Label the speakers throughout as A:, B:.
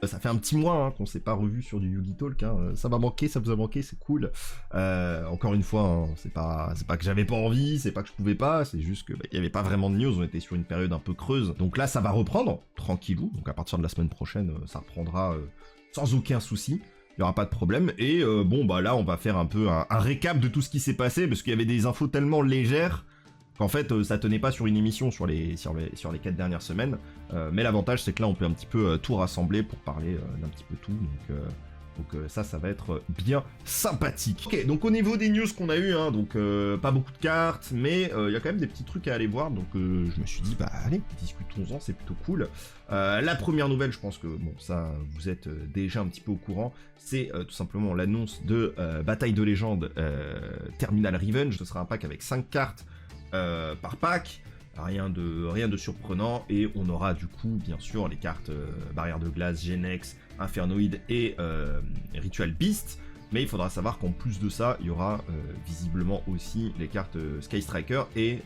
A: Ça fait un petit mois hein, qu'on s'est pas revu sur du Yugi Talk, hein. Ça m'a manqué, ça vous a manqué, c'est cool. Encore une fois, hein, c'est pas que j'avais pas envie, c'est pas que je pouvais pas, c'est juste que y avait pas vraiment de news, on était sur une période un peu creuse. Donc là, ça va reprendre, tranquillou, donc à partir de la semaine prochaine, ça reprendra sans aucun souci. Il n'y aura pas de problème. Et bon, bah là, on va faire un peu un récap de tout ce qui s'est passé, parce qu'il y avait des infos tellement légères qu'en fait, ça tenait pas sur une émission sur les 4 dernières semaines. Mais l'avantage, c'est que là, on peut un petit peu tout rassembler pour parler d'un petit peu tout. Donc ça va être bien sympathique. Ok, donc au niveau des news qu'on a eu, hein, donc pas beaucoup de cartes, mais il y a quand même des petits trucs à aller voir, donc je me suis dit, bah allez, discutons-en, c'est plutôt cool. La première nouvelle, je pense que, bon, ça, vous êtes déjà un petit peu au courant, c'est tout simplement l'annonce de Bataille de Légende Terminal Revenge. Ce sera un pack avec 5 cartes par pack. Rien de surprenant, et on aura du coup bien sûr les cartes Barrière de Glace, Genex, Infernoid et Ritual Beast, mais il faudra savoir qu'en plus de ça, il y aura visiblement aussi les cartes Sky Striker et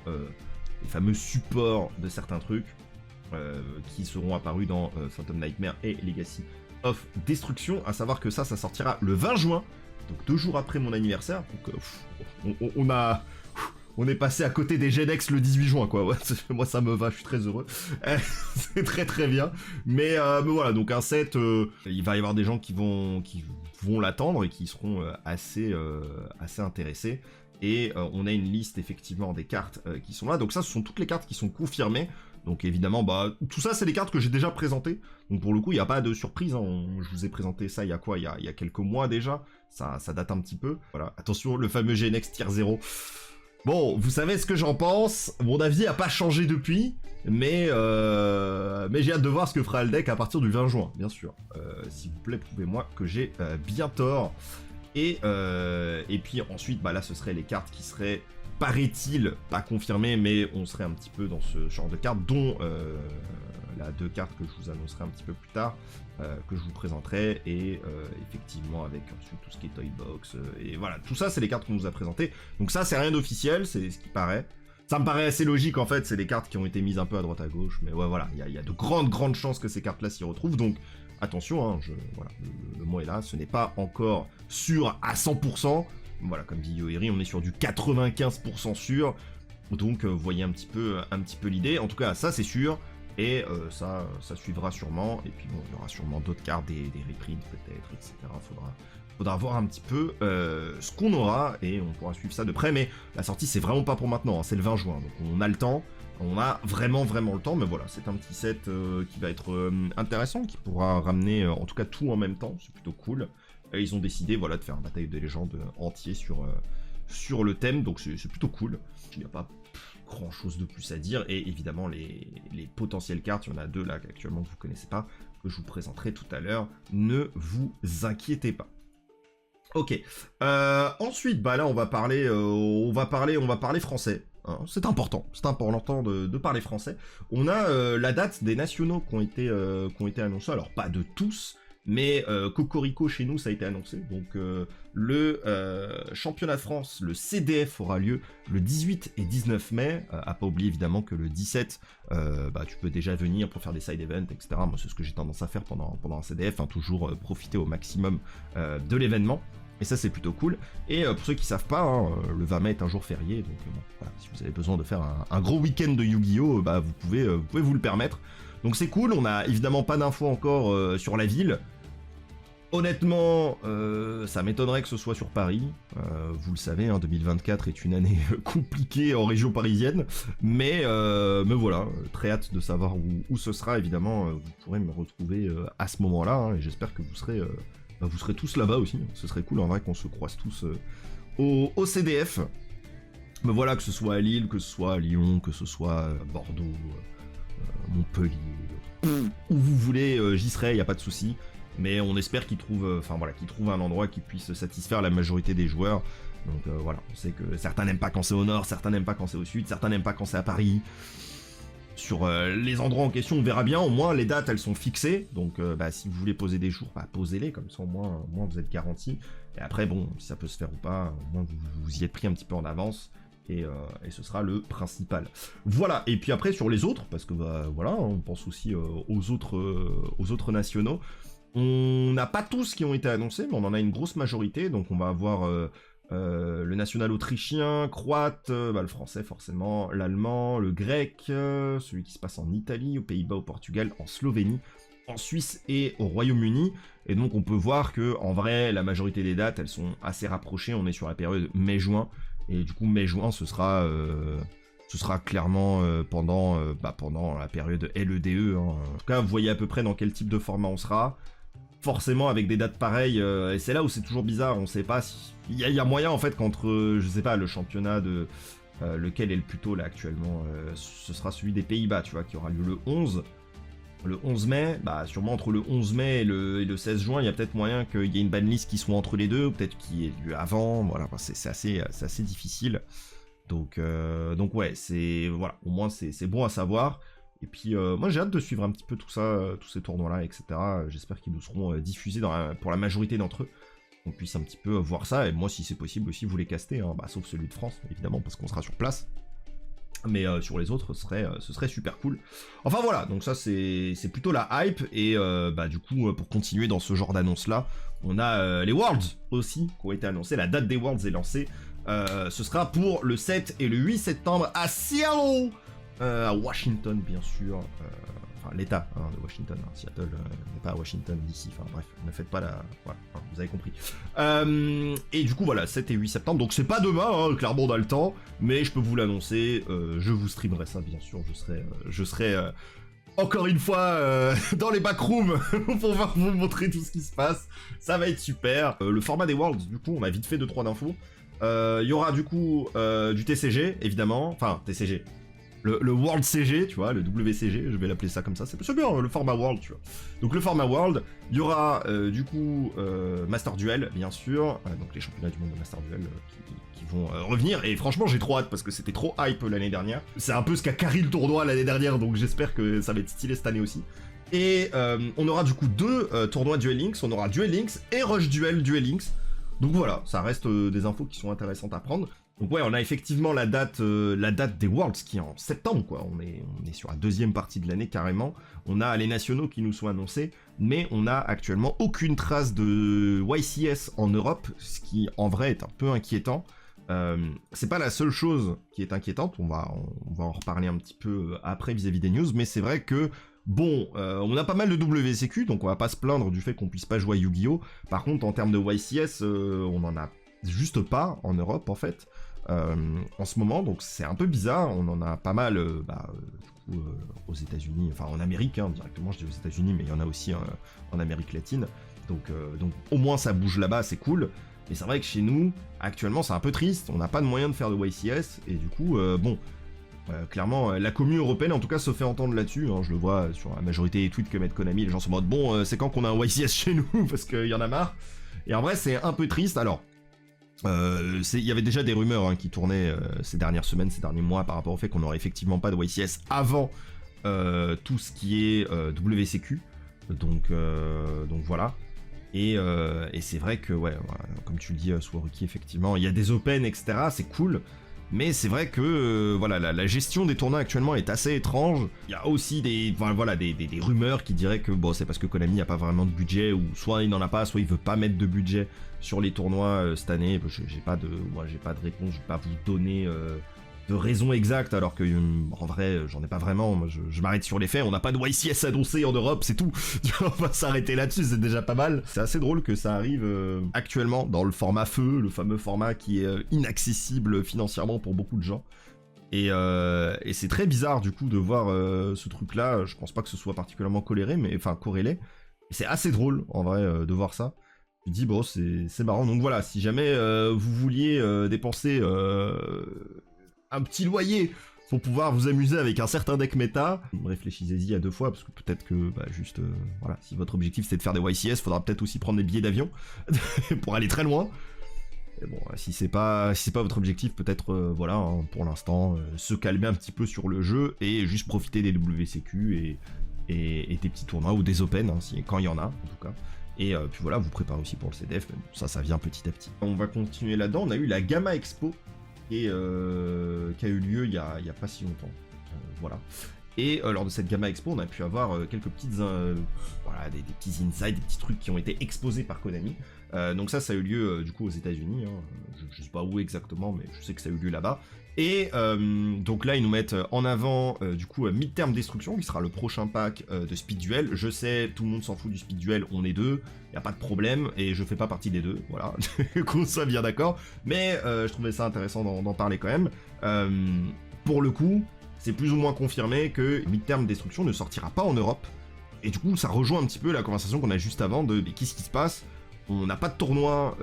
A: les fameux supports de certains trucs qui seront apparus dans Phantom Nightmare et Legacy of Destruction, à savoir que ça sortira le 20 juin, donc 2 jours après mon anniversaire, donc on est passé à côté des Genex le 18 juin, quoi. Ouais, moi, ça me va, je suis très heureux. C'est très très bien. Mais voilà, donc un set, il va y avoir des gens qui vont l'attendre et qui seront assez intéressés. Et on a une liste, effectivement, des cartes qui sont là. Donc ça, ce sont toutes les cartes qui sont confirmées. Donc évidemment, bah tout ça, c'est des cartes que j'ai déjà présentées. Donc pour le coup, il n'y a pas de surprise, hein. Je vous ai présenté ça il y a quoi, il y a quelques mois déjà. Ça date un petit peu. Voilà, attention, le fameux Genex tier 0. Bon, vous savez ce que j'en pense, mon avis a pas changé depuis, mais j'ai hâte de voir ce que fera le deck à partir du 20 juin, bien sûr. S'il vous plaît, prouvez-moi que j'ai bien tort. Et puis ensuite, bah là, ce seraient les cartes qui seraient, paraît-il, pas confirmées, mais on serait un petit peu dans ce genre de cartes, dont la 2 cartes que je vous annoncerai un petit peu plus tard, que je vous présenterai, et effectivement avec ensuite tout ce qui est Toybox, et voilà, tout ça c'est les cartes qu'on nous a présentées, donc ça c'est rien d'officiel, c'est ce qui paraît. Ça me paraît assez logique en fait, c'est des cartes qui ont été mises un peu à droite à gauche, mais ouais voilà, il y a de grandes chances que ces cartes-là s'y retrouvent, donc attention, hein, voilà, le mot est là, ce n'est pas encore sûr à 100%, voilà, comme dit Yoeri, on est sur du 95% sûr, donc voyez un petit peu l'idée, en tout cas ça c'est sûr. Et ça suivra sûrement, et puis bon, il y aura sûrement d'autres cartes, des reprints peut-être, etc. Faudra voir un petit peu ce qu'on aura, et on pourra suivre ça de près, mais la sortie c'est vraiment pas pour maintenant, hein, c'est le 20 juin, donc on a le temps, on a vraiment le temps, mais voilà, c'est un petit set qui va être intéressant, qui pourra ramener en tout cas tout en même temps, c'est plutôt cool. Et ils ont décidé voilà, de faire un Bataille des Légendes entier sur le thème, donc c'est plutôt cool. Il n'y a pas grand chose de plus à dire, et évidemment les potentielles cartes, il y en a 2 là actuellement que vous connaissez pas, que je vous présenterai tout à l'heure, ne vous inquiétez pas. Ok, ensuite bah là on va parler français, hein. C'est important de parler français. On a la date des nationaux qui ont été annoncés, alors pas de tous, mais Cocorico chez nous ça a été annoncé, donc le championnat de France, le CDF aura lieu le 18 et 19 mai, à pas oublier évidemment que le 17, bah, tu peux déjà venir pour faire des side events, etc. Moi c'est ce que j'ai tendance à faire pendant un CDF, hein, toujours profiter au maximum de l'événement. Et ça c'est plutôt cool. Et pour ceux qui savent pas, hein, le 20 mai est un jour férié, donc bon, voilà, si vous avez besoin de faire un gros week-end de Yu-Gi-Oh, bah, vous pouvez vous le permettre. Donc c'est cool, on a évidemment pas d'infos encore sur la ville. Honnêtement, ça m'étonnerait que ce soit sur Paris. Vous le savez, hein, 2024 est une année compliquée en région parisienne. Mais voilà, très hâte de savoir où ce sera. Évidemment, vous pourrez me retrouver à ce moment-là. Hein, et j'espère que vous serez tous là-bas aussi. Ce serait cool en vrai qu'on se croise tous au CDF. Mais voilà, que ce soit à Lille, que ce soit à Lyon, que ce soit à Bordeaux, Montpellier, où vous voulez, j'y serai, il n'y a pas de souci. Mais on espère qu'ils trouvent un endroit qui puisse satisfaire la majorité des joueurs. Donc voilà, on sait que certains n'aiment pas quand c'est au nord, certains n'aiment pas quand c'est au sud, certains n'aiment pas quand c'est à Paris. Sur les endroits en question, on verra bien. Au moins, les dates, elles sont fixées. Donc bah, si vous voulez poser des jours, bah, posez-les. Comme ça, au moins vous êtes garantis. Et après, bon, si ça peut se faire ou pas, au moins vous y êtes pris un petit peu en avance. et ce sera le principal. Voilà, et puis après sur les autres, parce que bah, voilà, on pense aussi aux autres nationaux, on n'a pas tous qui ont été annoncés, mais on en a une grosse majorité, donc on va avoir le national autrichien, croate, bah, le français forcément, l'allemand, le grec, celui qui se passe en Italie, aux Pays-Bas, au Portugal, en Slovénie, en Suisse et au Royaume-Uni, et donc on peut voir que en vrai la majorité des dates elles sont assez rapprochées, on est sur la période mai-juin, et du coup mai-juin ce sera clairement pendant la période LEDE, hein. En tout cas vous voyez à peu près dans quel type de format on sera, forcément avec des dates pareilles, et c'est là où c'est toujours bizarre, on sait pas si... Il y a moyen en fait qu'entre, je sais pas, le championnat de... lequel est le plus tôt là actuellement, ce sera celui des Pays-Bas, tu vois, qui aura lieu le 11. Le 11 mai, bah sûrement entre le 11 mai et le 16 juin, il y a peut-être moyen qu'il y ait une banlist qui soit entre les deux, ou peut-être qu'il y ait lieu avant, voilà, c'est assez difficile. Donc ouais, voilà, au moins c'est bon à savoir. Et puis moi j'ai hâte de suivre un petit peu tout ça, tous ces tournois-là, etc. J'espère qu'ils nous seront diffusés pour la majorité d'entre eux. On puisse un petit peu voir ça, et moi si c'est possible aussi vous les caster, hein, bah, sauf celui de France, évidemment, parce qu'on sera sur place. Mais sur les autres, ce serait super cool. Enfin voilà, donc ça c'est plutôt la hype, et bah du coup, pour continuer dans ce genre d'annonce-là, on a les Worlds aussi, qui ont été annoncés, la date des Worlds est lancée. Ce sera pour le 7 et le 8 septembre à Seattle, à Washington bien sûr, enfin l'État hein, de Washington, hein. Seattle n'est pas à Washington d'ici, enfin bref, ne faites pas la... Voilà, hein, vous avez compris. Et du coup voilà, 7 et 8 septembre, donc c'est pas demain, hein, clairement on a le temps, mais je peux vous l'annoncer, je vous streamerai ça bien sûr, je serai encore une fois dans les backrooms pour pouvoir vous montrer tout ce qui se passe, ça va être super. Le format des Worlds, du coup, on a vite fait 2-3 d'infos. Il y aura du coup du TCG, évidemment, enfin TCG, le World CG, tu vois, le WCG, je vais l'appeler ça comme ça, c'est bien, le format World, tu vois. Donc le format World, il y aura du coup Master Duel, bien sûr, donc les championnats du monde de Master Duel qui vont revenir, et franchement j'ai trop hâte, parce que c'était trop hype l'année dernière. C'est un peu ce qu'a carry le tournoi l'année dernière, donc j'espère que ça va être stylé cette année aussi. Et on aura du coup 2 tournois Duel Links, on aura Duel Links et Rush Duel Duel Links. Donc voilà, ça reste des infos qui sont intéressantes à prendre. Donc ouais, on a effectivement la date des Worlds qui est en septembre, quoi. On est sur la deuxième partie de l'année carrément. On a les nationaux qui nous sont annoncés, mais on n'a actuellement aucune trace de YCS en Europe, ce qui en vrai est un peu inquiétant. C'est pas la seule chose qui est inquiétante, on va en reparler un petit peu après vis-à-vis des news, mais c'est vrai que bon, on a pas mal de WCQ, donc on va pas se plaindre du fait qu'on puisse pas jouer à Yu-Gi-Oh! Par contre, en termes de YCS, on en a juste pas en Europe, en fait, en ce moment, donc c'est un peu bizarre. On en a pas mal, du coup, aux États-Unis, enfin en Amérique, hein, directement, je dis aux États-Unis, mais il y en a aussi en Amérique latine. Donc au moins ça bouge là-bas, c'est cool. Mais c'est vrai que chez nous, actuellement, c'est un peu triste. On n'a pas de moyen de faire de YCS, et du coup, bon... clairement, la commu européenne en tout cas se fait entendre là-dessus, hein, je le vois sur la majorité des tweets que met Konami, les gens sont en mode bon, c'est quand qu'on a un YCS chez nous, parce qu'il y en a marre. Et en vrai c'est un peu triste. Alors, il y avait déjà des rumeurs hein, qui tournaient ces dernières semaines, ces derniers mois, par rapport au fait qu'on n'aurait effectivement pas de YCS avant tout ce qui est WCQ, donc voilà. Et c'est vrai que, ouais, comme tu le dis, Swaruki, effectivement, il y a des open, etc., c'est cool. Mais c'est vrai que voilà, la gestion des tournois actuellement est assez étrange. Il y a aussi des rumeurs qui diraient que bon, c'est parce que Konami n'a pas vraiment de budget, ou soit il n'en a pas, soit il veut pas mettre de budget sur les tournois cette année. J'ai pas de réponse, je vais pas vous donner de raison exacte, alors que en vrai j'en ai pas vraiment. Moi, je m'arrête sur les faits, on n'a pas de YCS annoncé en Europe, c'est tout. On va s'arrêter là-dessus, c'est déjà pas mal. C'est assez drôle que ça arrive actuellement dans le format feu, le fameux format qui est inaccessible financièrement pour beaucoup de gens. Et c'est très bizarre du coup de voir ce truc là. Je pense pas que ce soit particulièrement corrélé. C'est assez drôle en vrai de voir ça. Je dis bon, c'est marrant. Donc voilà, si jamais vous vouliez dépenser un petit loyer pour pouvoir vous amuser avec un certain deck méta, réfléchissez-y à 2 fois, parce que peut-être que juste voilà, si votre objectif c'est de faire des YCS, faudra peut-être aussi prendre des billets d'avion pour aller très loin. Et bon, si c'est pas votre objectif, peut-être voilà, hein, pour l'instant, se calmer un petit peu sur le jeu et juste profiter des WCQ et des petits tournois ou des Open, hein, quand il y en a en tout cas. Et puis voilà, vous préparez aussi pour le CDF, mais bon, ça vient petit à petit. On va continuer là-dedans. On a eu la Gamma Expo qui a eu lieu il y a pas si longtemps. Voilà. Et lors de cette Gamma Expo, on a pu avoir quelques petites, voilà, des petits insights, des petits trucs qui ont été exposés par Konami. Donc ça a eu lieu du coup aux États-Unis. Hein. Je sais pas où exactement, mais je sais que ça a eu lieu là-bas. Et donc là, ils nous mettent en avant du coup Midterm Destruction, qui sera le prochain pack de Speed Duel. Je sais, tout le monde s'en fout du Speed Duel, on est deux, y a pas de problème, et je fais pas partie des deux, voilà, qu'on soit bien d'accord. Mais je trouvais ça intéressant d'en parler quand même. Pour le coup, c'est plus ou moins confirmé que Midterm Destruction ne sortira pas en Europe. Et du coup, ça rejoint un petit peu la conversation qu'on a juste avant de qu'est-ce qui se passe. On n'a pas de tournoi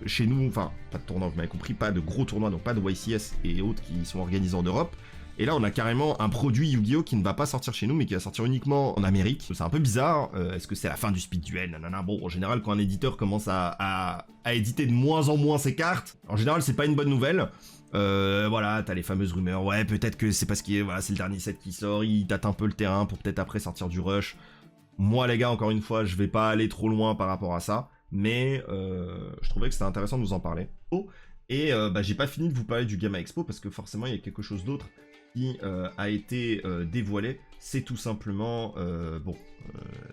A: chez nous, enfin, pas de tournoi, vous m'avez compris, pas de gros tournois, donc pas de YCS et autres qui sont organisés en Europe. Et là, on a carrément un produit Yu-Gi-Oh! Qui ne va pas sortir chez nous, mais qui va sortir uniquement en Amérique. C'est un peu bizarre. Est-ce que c'est la fin du Speed Duel? Nanana. Bon, en général, quand un éditeur commence à éditer de moins en moins ses cartes, en général, c'est pas une bonne nouvelle. Voilà, t'as les fameuses rumeurs. Ouais, peut-être que c'est parce que voilà, c'est le dernier set qui sort, il tâte un peu le terrain pour peut-être après sortir du rush. Moi, les gars, encore une fois, je vais pas aller trop loin par rapport à ça, mais je trouvais que c'était intéressant de vous en parler. Et j'ai pas fini de vous parler du Gamma Expo parce que forcément, il y a quelque chose d'autre qui a été dévoilé. C'est tout simplement,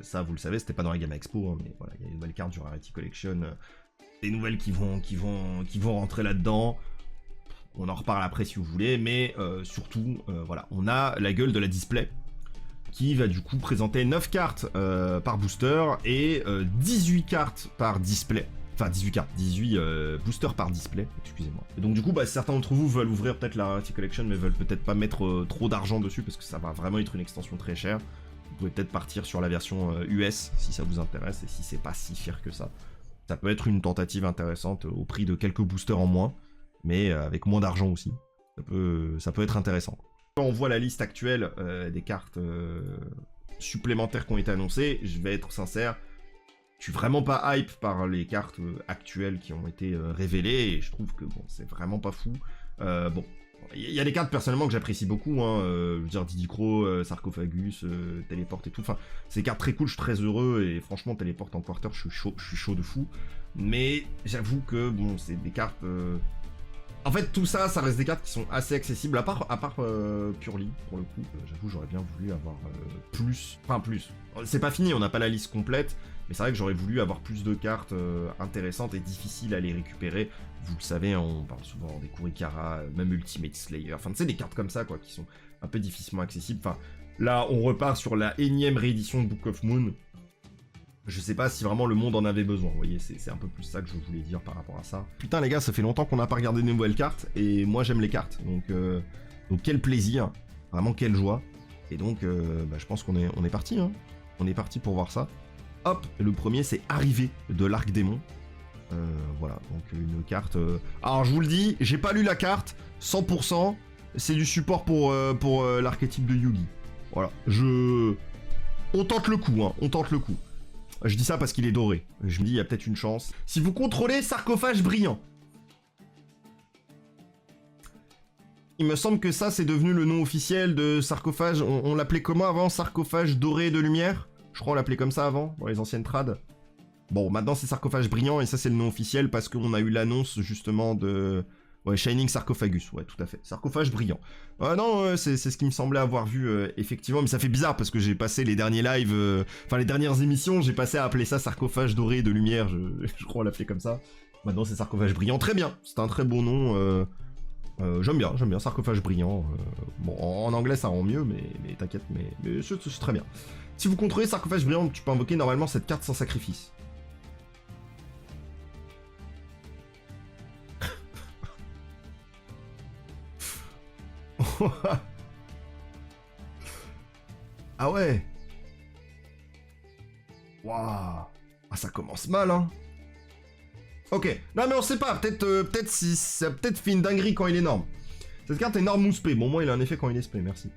A: ça vous le savez, c'était pas dans la Gamma Expo, hein, mais voilà, il y a une nouvelle carte du Rarity Collection, des nouvelles qui vont rentrer là-dedans. On en reparle après si vous voulez, mais surtout, voilà, on a la gueule de la display qui va du coup présenter 9 cartes par booster et 18 cartes par display. Enfin 18 cartes, 18 boosters par display, excusez-moi. Et donc du coup, certains d'entre vous veulent ouvrir peut-être la Rarity Collection, mais veulent peut-être pas mettre trop d'argent dessus parce que ça va vraiment être une extension très chère. Vous pouvez peut-être partir sur la version US si ça vous intéresse et si c'est pas si cher que ça. Ça peut être une tentative intéressante au prix de quelques boosters en moins, mais avec moins d'argent aussi. Ça peut être intéressant. Quand on voit la liste actuelle des cartes supplémentaires qui ont été annoncées, je vais être sincère, je suis vraiment pas hype par les cartes actuelles qui ont été révélées, et je trouve que bon, c'est vraiment pas fou. Bon, il y a des cartes personnellement que j'apprécie beaucoup, hein, je veux dire Didicro, Sarcophagus, Téléport et tout, enfin, c'est des cartes très cool, je suis très heureux, et franchement, Téléport en quarter, je suis chaud de fou. Mais j'avoue que, bon, c'est des cartes... En fait, tout ça, ça reste des cartes qui sont assez accessibles, à part Purely, pour le coup. J'avoue, j'aurais bien voulu avoir plus. Enfin, plus. C'est pas fini, on n'a pas la liste complète, mais c'est vrai que j'aurais voulu avoir plus de cartes intéressantes et difficiles à les récupérer. Vous le savez, on parle souvent des Kurikara, même Ultimate Slayer. Enfin, tu sais, des cartes comme ça, quoi, qui sont un peu difficilement accessibles. Enfin, là, on repart sur la énième réédition de Book of Moon. Je sais pas si vraiment le monde en avait besoin, vous voyez, c'est un peu plus ça que je voulais dire par rapport à ça. Putain les gars, ça fait longtemps qu'on n'a pas regardé de nouvelles cartes, et moi j'aime les cartes, donc quel plaisir, vraiment quelle joie. Et donc je pense qu'on est parti, hein. On est parti pour voir ça. Hop, le premier c'est Arrivé de l'Arc Démon. Voilà, donc une carte... Alors je vous le dis, j'ai pas lu la carte, 100%, c'est du support pour l'archétype de Yugi. Voilà, on tente le coup, hein, on tente le coup. Je dis ça parce qu'il est doré. Je me dis, il y a peut-être une chance. Si vous contrôlez Sarcophage Brillant. Il me semble que ça, c'est devenu le nom officiel de Sarcophage. On l'appelait comment avant? Sarcophage doré de lumière? Je crois qu'on l'appelait comme ça avant, dans les anciennes trades. Bon, maintenant c'est Sarcophage Brillant, et ça c'est le nom officiel parce qu'on a eu l'annonce justement de... Ouais, Shining Sarcophagus, ouais, tout à fait. Sarcophage Brillant. Non, c'est ce qui me semblait avoir vu, effectivement, mais ça fait bizarre parce que j'ai passé les derniers lives, enfin les dernières émissions, j'ai passé à appeler ça Sarcophage Doré de Lumière, je crois on l'a fait comme ça. Maintenant c'est Sarcophage Brillant, très bien, c'est un très beau nom, j'aime bien, Sarcophage Brillant. Bon, en anglais ça rend mieux, mais t'inquiète, mais c'est très bien. Si vous contrôlez Sarcophage Brillant, tu peux invoquer normalement cette carte sans sacrifice. Ah ouais. Waouh. Ah ça commence mal, hein. Ok. Non mais on sait pas, peut-être si ça a peut-être fait une dinguerie quand il est énorme. Cette carte est énorme ou spé. Bon, moi il a un effet quand il est spé, merci.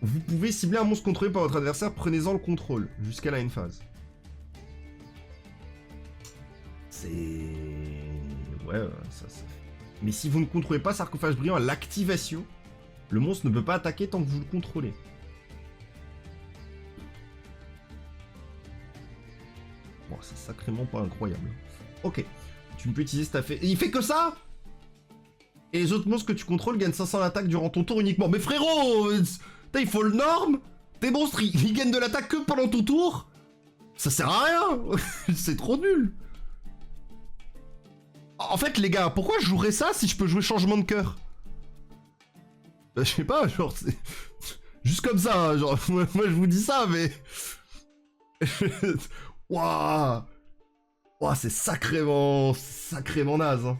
A: Vous pouvez cibler un monstre contrôlé par votre adversaire, prenez-en le contrôle jusqu'à la end phase. C'est... Ouais, ça... Mais si vous ne contrôlez pas Sarcophage Brillant à l'activation, le monstre ne peut pas attaquer tant que vous le contrôlez. Bon, c'est sacrément pas incroyable. Ok. Tu ne peux utiliser cet effet... Et il fait que ça? Et les autres monstres que tu contrôles gagnent 500 d'attaque durant ton tour uniquement. Mais frérot, il faut le norme. Tes monstres, ils gagnent de l'attaque que pendant ton tour. Ça sert à rien. C'est trop nul. En fait, les gars, pourquoi je jouerais ça si je peux jouer changement de cœur? Je sais pas, genre, c'est... Juste comme ça, hein, genre, moi je vous dis ça, mais... Waouh. Waouh, c'est sacrément naze, hein.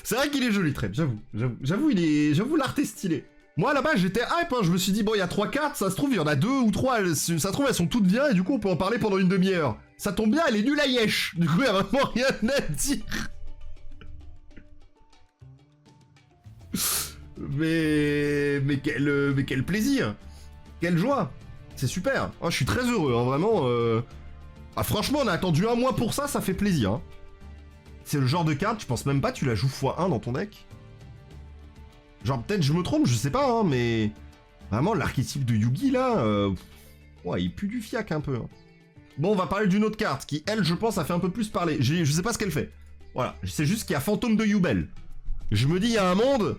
A: C'est vrai qu'il est joli, Treb, j'avoue, l'art est stylé. Moi, là-bas, j'étais hype, hein, je me suis dit, bon, il y a 3 cartes, ça se trouve, il y en a 2 ou 3, ça se trouve, elles sont toutes bien, et du coup, on peut en parler pendant une demi-heure. Ça tombe bien, elle est nulle à yesh. Du coup, il y a vraiment rien à dire. Mais quel plaisir. Quelle joie. C'est super. Oh, je suis très heureux, hein, vraiment. Ah, franchement, on a attendu un mois pour ça, ça fait plaisir. Hein. C'est le genre de carte, je pense même pas tu la joues x1 dans ton deck. Genre, peut-être je me trompe, je sais pas, hein, mais... Vraiment, l'archétype de Yugi, là... Ouais, il pue du fiac un peu. Hein. Bon, on va parler d'une autre carte, qui, elle, je pense, a fait un peu plus parler. Je sais pas ce qu'elle fait. Voilà, c'est juste qu'il y a Fantôme de Yubel. Je me dis, il y a un monde...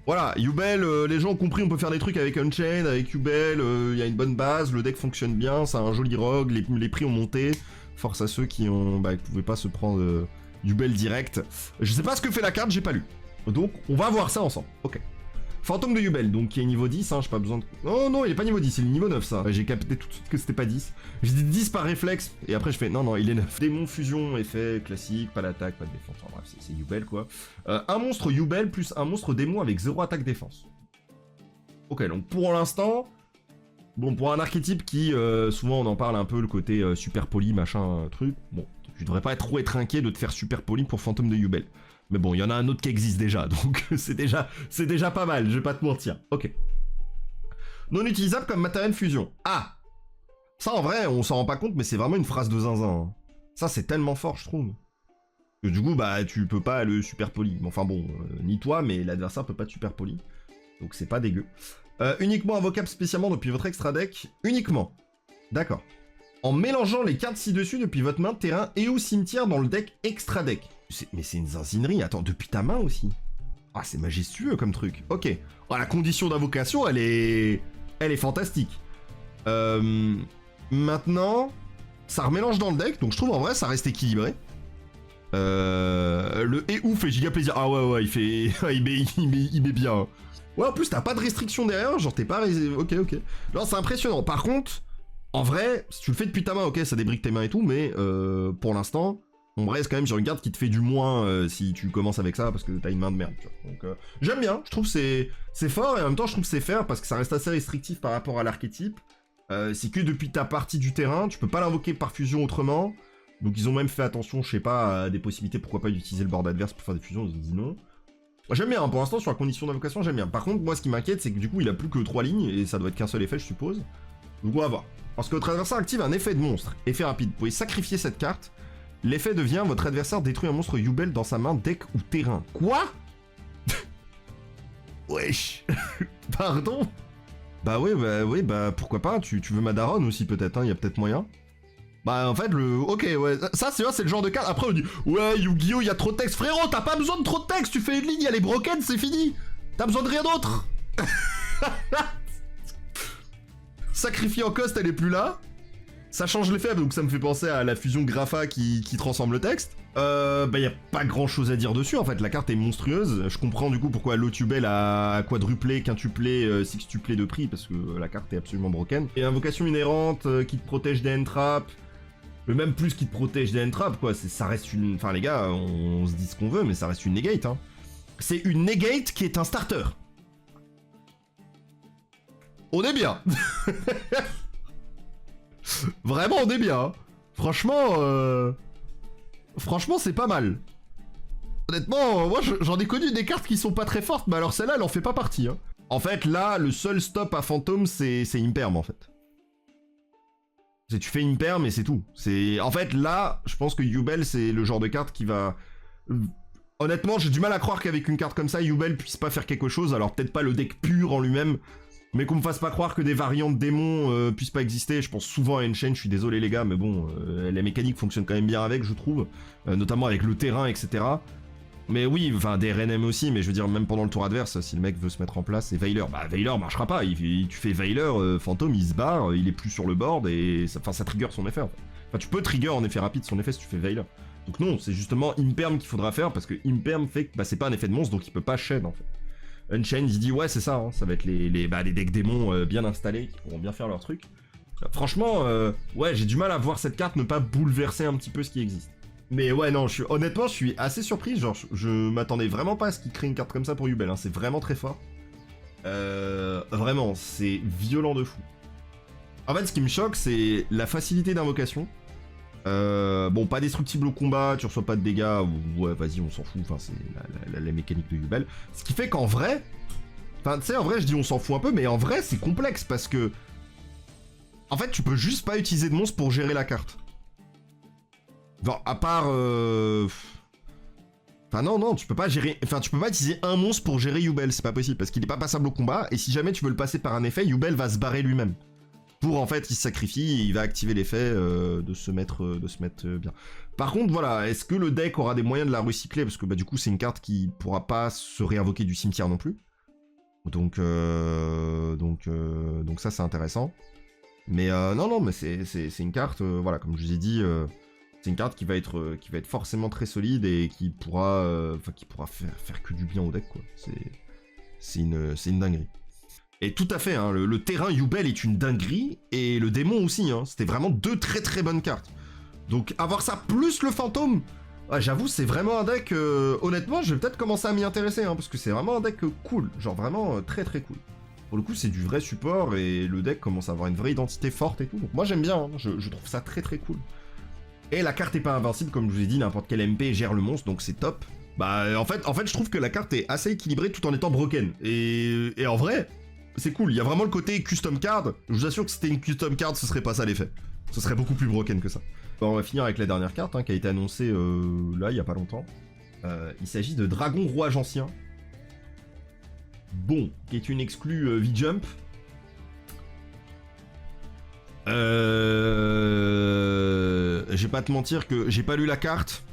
A: Voilà, Yubel, les gens ont compris, on peut faire des trucs avec Unchained, avec Yubel, il y a une bonne base, le deck fonctionne bien, c'est un joli rogue, les prix ont monté. Force à ceux qui pouvaient pas se prendre Yubel direct. Je sais pas ce que fait la carte, j'ai pas lu. Donc, on va voir ça ensemble. Ok. Fantôme de Yubel, donc qui est niveau 10, hein, j'ai pas besoin de... Oh non, il est pas niveau 10, il est niveau 9, ça. J'ai capté tout de suite que c'était pas 10. J'ai dit 10 par réflexe, et après je fais, non, il est 9. Démon, fusion, effet classique, pas d'attaque, pas de défense. Enfin bref, c'est Yubel, quoi. Un monstre Yubel plus un monstre démon avec 0 attaque défense. Ok, donc pour l'instant... Bon, pour un archétype qui, souvent on en parle un peu, le côté super poli, machin, truc, bon, tu devrais pas trop être inquiet de te faire super poli pour Fantôme de Yubel. Mais bon, il y en a un autre qui existe déjà, donc c'est déjà pas mal, je vais pas te mentir. Ok. Non utilisable comme matériel fusion. Ah! Ça, en vrai, on s'en rend pas compte, mais c'est vraiment une phrase de zinzin. Hein. Ça, c'est tellement fort, je trouve. Que du coup, bah, tu peux pas le super poli. Enfin bon, ni toi, mais l'adversaire peut pas te super poli. Donc c'est pas dégueu. Uniquement invocable spécialement depuis votre extra deck. Uniquement. D'accord. En mélangeant les cartes ci-dessus depuis votre main, terrain et ou cimetière dans le deck extra deck. Mais c'est une zinzinerie. Attends, depuis ta main aussi. Ah, c'est majestueux comme truc. Ok. Oh, la condition d'invocation, elle est fantastique. Maintenant, ça remélange dans le deck, donc je trouve en vrai ça reste équilibré. Le et ouf fait giga plaisir. Ah ouais, il fait... il met bien. Ouais, en plus, t'as pas de restriction derrière, genre t'es pas... Ok. Non, c'est impressionnant. Par contre, en vrai, si tu le fais depuis ta main, ok, ça débrique tes mains et tout, mais pour l'instant, on reste quand même sur une carte qui te fait du moins si tu commences avec ça, parce que t'as une main de merde, tu vois. Donc, j'aime bien, je trouve c'est fort, et en même temps, je trouve c'est fair, parce que ça reste assez restrictif par rapport à l'archétype. C'est que depuis ta partie du terrain, tu peux pas l'invoquer par fusion autrement. Donc ils ont même fait attention, je sais pas, à des possibilités, pourquoi pas d'utiliser le board adverse pour faire des fusions, ils ont dit non. J'aime bien, hein, pour l'instant, sur la condition d'invocation, j'aime bien. Par contre, moi, ce qui m'inquiète, c'est que du coup, il a plus que 3 lignes, et ça doit être qu'un seul effet, je suppose. Donc on va voir. Parce que votre adversaire active un effet de monstre. Effet rapide. Vous pouvez sacrifier cette carte. L'effet devient, votre adversaire détruit un monstre Yubel dans sa main, deck ou terrain. Quoi? Wesh. Pardon? Bah oui, pourquoi pas, tu veux Madaron aussi peut-être, hein, y a peut-être moyen. Bah en fait ok ouais, ça c'est le genre de carte, après on dit ouais Yu-Gi-Oh y a trop de texte, frérot t'as pas besoin de trop de texte, tu fais une ligne, y'a les broken, c'est fini. T'as besoin de rien d'autre. Sacrifier en cost, elle est plus là. Ça change l'effet, donc ça me fait penser à la fusion Grapha qui transforme le texte. Bah y a pas grand chose à dire dessus en fait, la carte est monstrueuse. Je comprends du coup pourquoi l'autre Yubel a quadruplé, quintuplé, sextuplé de prix, parce que la carte est absolument broken. Et invocation inhérente qui te protège des end-traps. Le même plus qui te protège des end-traps quoi, ça reste une... Enfin les gars, on se dit ce qu'on veut, mais ça reste une negate hein. C'est une negate qui est un starter. On est bien. Vraiment, on est bien. Hein. Franchement, c'est pas mal. Honnêtement, moi, j'en ai connu des cartes qui sont pas très fortes, mais alors celle-là, elle en fait pas partie. Hein. En fait, là, le seul stop à Fantôme, c'est Imperm, en fait. Tu fais Imperm, et c'est tout. En fait, là, je pense que Yubel, c'est le genre de carte qui va... Honnêtement, j'ai du mal à croire qu'avec une carte comme ça, Yubel puisse pas faire quelque chose. Alors, peut-être pas le deck pur en lui-même, mais qu'on me fasse pas croire que des variantes démons puissent pas exister. Je pense souvent à Enchain, je suis désolé les gars, mais bon, la mécanique fonctionne quand même bien avec, je trouve. Notamment avec le terrain, etc. Mais oui, enfin des RNM aussi, mais je veux dire, même pendant le tour adverse, si le mec veut se mettre en place, et Veiler, bah Veiler marchera pas. Tu fais Veiler, Fantôme, il se barre, il est plus sur le board, et ça trigger son effet en fait. Enfin, tu peux trigger en effet rapide son effet si tu fais Veiler. Donc non, c'est justement Imperm qu'il faudra faire, parce que Imperm fait que bah, c'est pas un effet de monstre, donc il peut pas chaîne en fait. Unchained, il dit ouais, c'est ça, hein, ça va être les decks démons bien installés, qui pourront bien faire leur truc. Franchement, ouais, j'ai du mal à voir cette carte ne pas bouleverser un petit peu ce qui existe. Mais ouais, non, honnêtement, je suis assez surpris. Genre, je m'attendais vraiment pas à ce qu'il crée une carte comme ça pour Yubel. Hein. C'est vraiment très fort. Vraiment, c'est violent de fou. En fait, ce qui me choque, c'est la facilité d'invocation. Bon, pas destructible au combat, tu reçois pas de dégâts. Ouais, vas-y, on s'en fout. Enfin, c'est la mécanique de Yubel. Ce qui fait qu'en vrai... Enfin, tu sais, en vrai, je dis on s'en fout un peu, mais en vrai, c'est complexe parce que... En fait, tu peux juste pas utiliser de monstre pour gérer la carte. Genre, à part... Enfin, non, tu peux pas gérer... Enfin, tu peux pas utiliser un monstre pour gérer Yubel, c'est pas possible, parce qu'il est pas passable au combat, et si jamais tu veux le passer par un effet, Yubel va se barrer lui-même. Pour, en fait, il se sacrifie, et il va activer l'effet de se mettre bien. Par contre, voilà, est-ce que le deck aura des moyens de la recycler? Parce que, bah, du coup, c'est une carte qui pourra pas se réinvoquer du cimetière non plus. Donc ça, c'est intéressant. Mais non, mais c'est une carte, voilà, comme je vous ai dit, c'est une carte qui va être forcément très solide et qui pourra faire que du bien au deck, quoi. C'est une dinguerie. Et tout à fait, hein, le terrain Yubel est une dinguerie, et le démon aussi, hein, c'était vraiment deux très très bonnes cartes. Donc avoir ça plus le fantôme, ouais, j'avoue, c'est vraiment un deck, honnêtement, je vais peut-être commencer à m'y intéresser, hein, parce que c'est vraiment un deck cool, genre vraiment très très cool. Pour le coup, c'est du vrai support et le deck commence à avoir une vraie identité forte et tout. Donc moi, j'aime bien, hein. Je trouve ça très très cool. Et la carte est pas invincible, comme je vous ai dit, n'importe quel MP gère le monstre, donc c'est top. Bah, en fait, je trouve que la carte est assez équilibrée tout en étant broken. Et en vrai, c'est cool. Il y a vraiment le côté custom card. Je vous assure que si c'était une custom card, ce serait pas ça l'effet. Ce serait beaucoup plus broken que ça. Bon, on va finir avec la dernière carte, hein, qui a été annoncée là, il y a pas longtemps. Il s'agit de Dragon Rouage Ancien. Bon, qui est une exclue V-Jump. Je vais pas te mentir que j'ai pas lu la carte,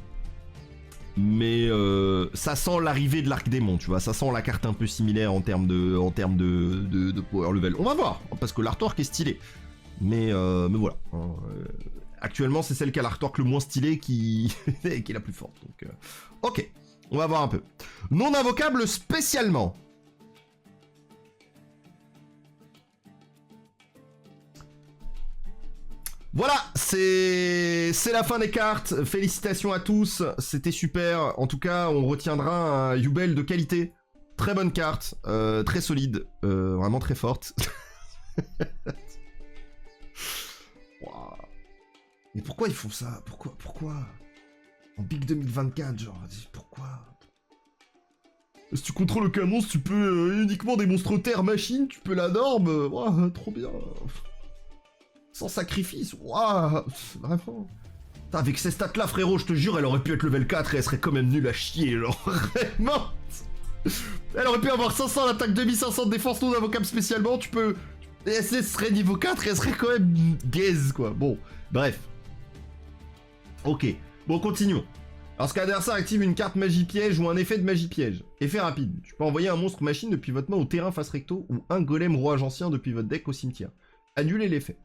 A: mais ça sent l'arrivée de l'arc démon, tu vois, ça sent la carte un peu similaire en termes de power level. On va voir, parce que l'artwork est stylé. Mais voilà. Hein, actuellement, c'est celle qui a l'artwork le moins stylé qui est la plus forte. Donc, ok, on va voir un peu. Non invocable spécialement. Voilà, c'est la fin des cartes. Félicitations à tous, c'était super. En tout cas, on retiendra un Yubel de qualité. Très bonne carte, très solide, vraiment très forte. Wow. Mais pourquoi ils font ça? Pourquoi en Big 2024, genre, pourquoi? Si tu contrôles aucun monstre, tu peux uniquement des monstres terre machine, tu peux la norme. Wow, trop bien. Sans sacrifice, waouh, vraiment. Avec ces stats là, frérot, je te jure, elle aurait pu être level 4 et elle serait quand même nulle à chier, genre, vraiment. Elle aurait pu avoir 500 d'attaque, 2500 de défense non invocable spécialement, tu peux... Et elle serait niveau 4 et elle serait quand même gaze, quoi. Bon, bref. Ok, bon, continuons. Lorsqu'un adversaire active une carte magie piège ou un effet de magie piège. Effet rapide, tu peux envoyer un monstre machine depuis votre main au terrain face recto ou un golem rouage ancien depuis votre deck au cimetière. Annulez l'effet.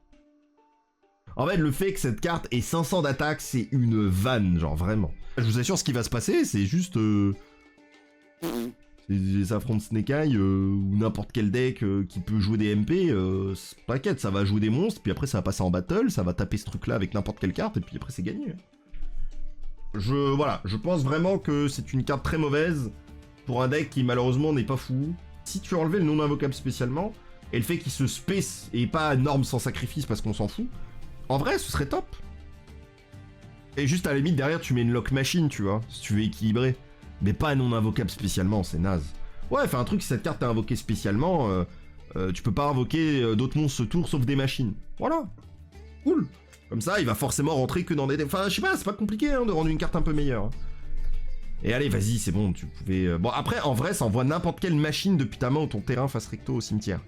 A: En fait, le fait que cette carte ait 500 d'attaque, c'est une vanne, genre vraiment. Je vous assure, ce qui va se passer, c'est juste... ça affronte Snake Eye ou n'importe quel deck qui peut jouer des MP. T'inquiète, ça va jouer des monstres, puis après ça va passer en battle, ça va taper ce truc-là avec n'importe quelle carte, et puis après c'est gagné. Voilà, je pense vraiment que c'est une carte très mauvaise pour un deck qui malheureusement n'est pas fou. Si tu enlevais le non invocable spécialement, et le fait qu'il se space et pas norme sans sacrifice parce qu'on s'en fout, en vrai, ce serait top. Et juste à la limite, derrière, tu mets une lock machine, tu vois, si tu veux équilibrer. Mais pas non invocable spécialement, c'est naze. Ouais, fais un truc, si cette carte est invoquée spécialement, tu peux pas invoquer d'autres monstres ce tour sauf des machines. Voilà. Cool. Comme ça, il va forcément rentrer que dans des... Enfin, je sais pas, c'est pas compliqué hein, de rendre une carte un peu meilleure. Hein. Et allez, vas-y, c'est bon, tu pouvais... Bon, après, en vrai, ça envoie n'importe quelle machine depuis ta main ou ton terrain face recto au cimetière.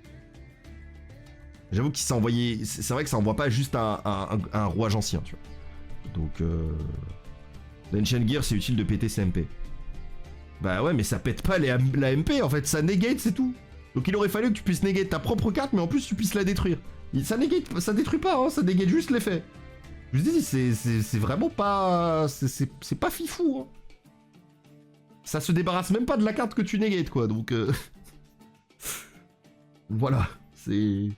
A: J'avoue qu'il s'est envoyé... C'est vrai que ça envoie pas juste un rouage ancien, tu vois. Donc, l'Ancient Gear, c'est utile de péter CMP. Bah ouais, mais ça pète pas la MP, en fait, ça negate, c'est tout. Donc il aurait fallu que tu puisses negate ta propre carte, mais en plus tu puisses la détruire. Ça negate, ça détruit pas, hein, ça negate juste l'effet. Je vous dis, c'est vraiment pas... C'est pas fifou, hein. Ça se débarrasse même pas de la carte que tu negates, quoi, donc... Voilà, c'est...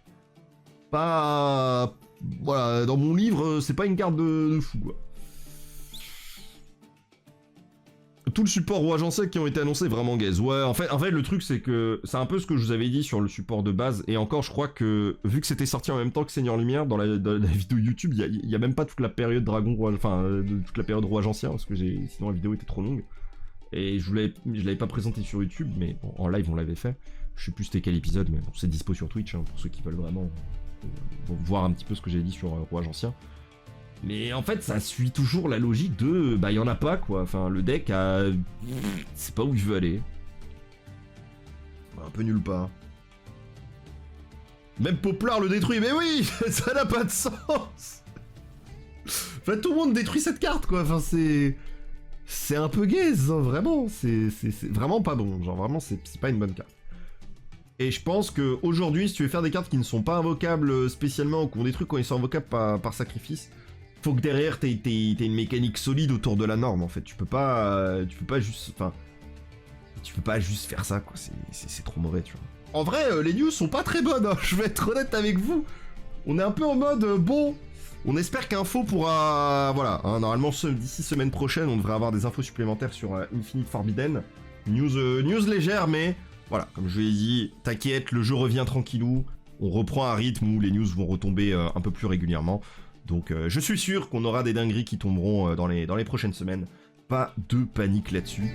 A: Pas... Voilà, dans mon livre, c'est pas une carte de fou, quoi. Tout le support rouage ancien qui ont été annoncés, vraiment gaze. Ouais, en fait, le truc, c'est que c'est un peu ce que je vous avais dit sur le support de base. Et encore, je crois que, vu que c'était sorti en même temps que Seigneur Lumière, dans la vidéo YouTube, il y a même pas toute la période Dragon Rouage, enfin, toute la période rouage ancien, parce que sinon la vidéo était trop longue. Et je l'avais pas présenté sur YouTube, mais bon, en live, on l'avait fait. Je sais plus c'était quel épisode, mais bon, c'est dispo sur Twitch, hein, pour ceux qui veulent vraiment voir un petit peu ce que j'ai dit sur rouage ancien. Mais en fait, ça suit toujours la logique de... Bah, y en a pas, quoi. Enfin, le deck a... C'est pas où il veut aller. Un peu nulle part. Même Poplar le détruit, mais oui. Ça n'a pas de sens. Enfin, tout le monde détruit cette carte, quoi. Enfin, c'est un peu gaze, hein, vraiment. C'est vraiment pas bon. Genre, vraiment, c'est pas une bonne carte. Et je pense que aujourd'hui, si tu veux faire des cartes qui ne sont pas invocables spécialement, ou qui ont des trucs quand ils sont invocables par sacrifice, faut que derrière t'aies une mécanique solide autour de la norme, en fait. Tu peux pas juste... Enfin... Tu peux pas juste faire ça, quoi. C'est trop mauvais, tu vois. En vrai, les news sont pas très bonnes, hein. Je vais être honnête avec vous. On est un peu en mode, bon... On espère qu'Info pourra... Voilà, hein, normalement, d'ici semaine prochaine, on devrait avoir des infos supplémentaires sur Infinite Forbidden. News légère, mais... Voilà, comme je l'ai dit, t'inquiète, le jeu revient tranquillou. On reprend un rythme où les news vont retomber un peu plus régulièrement. Donc je suis sûr qu'on aura des dingueries qui tomberont dans les prochaines semaines. Pas de panique là-dessus.